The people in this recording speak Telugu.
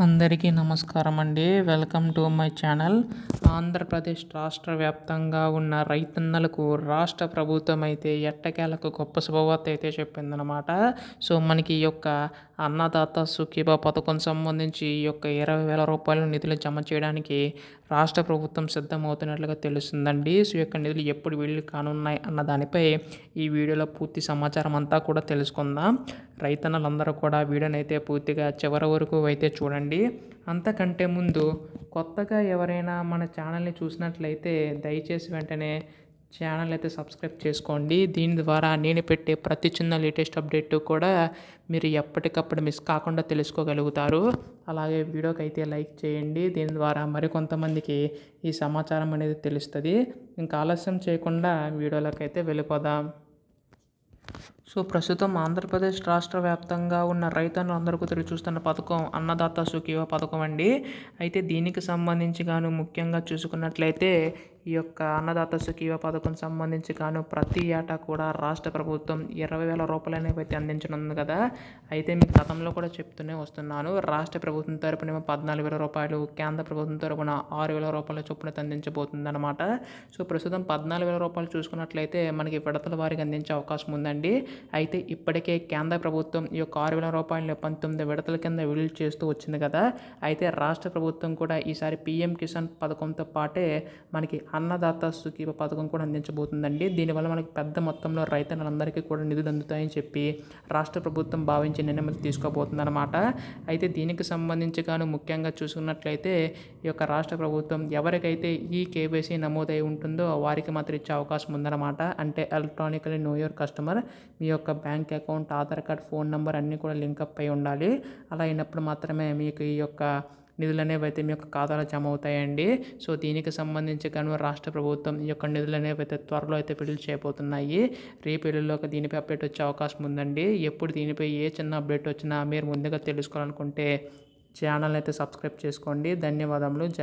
అందరికీ నమస్కారం అండి. Welcome to my channel. Andhra Pradesh రాష్ట్ర వ్యాప్తంగా ఉన్న రైతన్నలకు రాష్ట్ర ప్రభుత్వం అయితే ఎట్టకేలకు గొప్ప శుభవార్త అయితే చెప్పిందనమాట. సో మనకి ఈ యొక్క అన్నదాత సుఖీభవ పథకం సంబంధించి ఈ యొక్క 20,000 రూపాయల నిధులు జమ చేయడానికి రాష్ట్ర ప్రభుత్వం సిద్ధమవుతున్నట్లుగా తెలుస్తుందండి. సో ఈ యొక్క నిధులు ఎప్పుడు వీళ్ళు కానున్నాయి అన్న దానిపై ఈ వీడియోలో పూర్తి సమాచారం అంతా కూడా తెలుసుకుందాం. రైతన్నలందరూ కూడా వీడియోని అయితే పూర్తిగా చివరి వరకు అయితే చూడండి. అంతకంటే ముందు కొత్తగా ఎవరైనా మన ఛానల్ని చూసినట్లయితే దయచేసి వెంటనే ఛానల్ అయితే సబ్స్క్రైబ్ చేసుకోండి. దీని ద్వారా నేను పెట్టే ప్రతి చిన్న లేటెస్ట్ అప్డేట్ కూడా మీరు ఎప్పటికప్పుడు మిస్ కాకుండా తెలుసుకోగలుగుతారు. అలాగే వీడియోకి అయితే లైక్ చేయండి. దీని ద్వారా మరికొంతమందికి ఈ సమాచారం అనేది తెలుస్తుంది. ఇంకా ఆలస్యం చేయకుండా వీడియోలోకి అయితే వెళ్ళిపోదాం. సో ప్రస్తుతం ఆంధ్రప్రదేశ్ రాష్ట్ర వ్యాప్తంగా ఉన్న రైతన్నులందరికీ తిరిగి చూస్తున్న పథకం అన్నదాత సుఖీభవ పథకం అండి. అయితే దీనికి సంబంధించి గాను ముఖ్యంగా చూసుకున్నట్లయితే ఈ యొక్క అన్నదాత సుఖీభవ పథకం సంబంధించి గాను ప్రతి ఏటా కూడా రాష్ట్ర ప్రభుత్వం 20,000 రూపాయలు అనేవి అయితే అందించనుంది కదా. అయితే మీకు గతంలో కూడా చెప్తూనే వస్తున్నాను. రాష్ట్ర ప్రభుత్వం తరపునేమో 14,000 రూపాయలు, కేంద్ర ప్రభుత్వం తరపున 6,000 రూపాయల చొప్పున అందించబోతుంది అనమాట. సో ప్రస్తుతం 14,000 రూపాయలు చూసుకున్నట్లయితే మనకి విడతల వారికి అందించే అవకాశం ఉందండి. అయితే ఇప్పటికే కేంద్ర ప్రభుత్వం ఈ యొక్క 6,000 రూపాయలు 19 విడతల కింద విడుదల చేస్తూ వచ్చింది కదా. అయితే రాష్ట్ర ప్రభుత్వం కూడా ఈసారి పీఎం కిసాన్ పథకంతో పాటే మనకి అన్నదాత సుఖీభవ పథకం కూడా అందించబోతుందండి. దీనివల్ల మనకి పెద్ద మొత్తంలో రైతన్నులందరికీ కూడా నిధులు అందుతాయని చెప్పి రాష్ట్ర ప్రభుత్వం భావించి నిర్ణయం తీసుకోబోతుంది అనమాట. అయితే దీనికి సంబంధించి గాను ముఖ్యంగా చూసుకున్నట్లయితే ఈ యొక్క రాష్ట్ర ప్రభుత్వం ఎవరికైతే ఈ కేవైసీ నమోదై ఉంటుందో వారికి మాత్రం ఇచ్చే అవకాశం ఉందన్నమాట. అంటే ఎలక్ట్రానికలీ నో యువర్ కస్టమర్, మీ యొక్క bank account, Aadhaar card, phone number అన్నీ కూడా లింకప్ అయి ఉండాలి. అలా అయినప్పుడు మాత్రమే మీకు ఈ యొక్క నిధులు అనేవి అయితే మీ యొక్క ఖాతాలో జమ అవుతాయండి. సో దీనికి సంబంధించి కానీ రాష్ట్ర ప్రభుత్వం ఈ యొక్క నిధులు అనేవి అయితే త్వరలో అయితే విడుదల చేయబోతున్నాయి. రేపు ఎల్లుండిలోకి దీనిపై అప్డేట్ వచ్చే అవకాశం ఉందండి. ఎప్పుడు దీనిపై ఏ చిన్న అప్డేట్ వచ్చినా మీరు ముందుగా తెలుసుకోవాలనుకుంటే ఛానల్ అయితే సబ్స్క్రైబ్ చేసుకోండి. ధన్యవాదములు.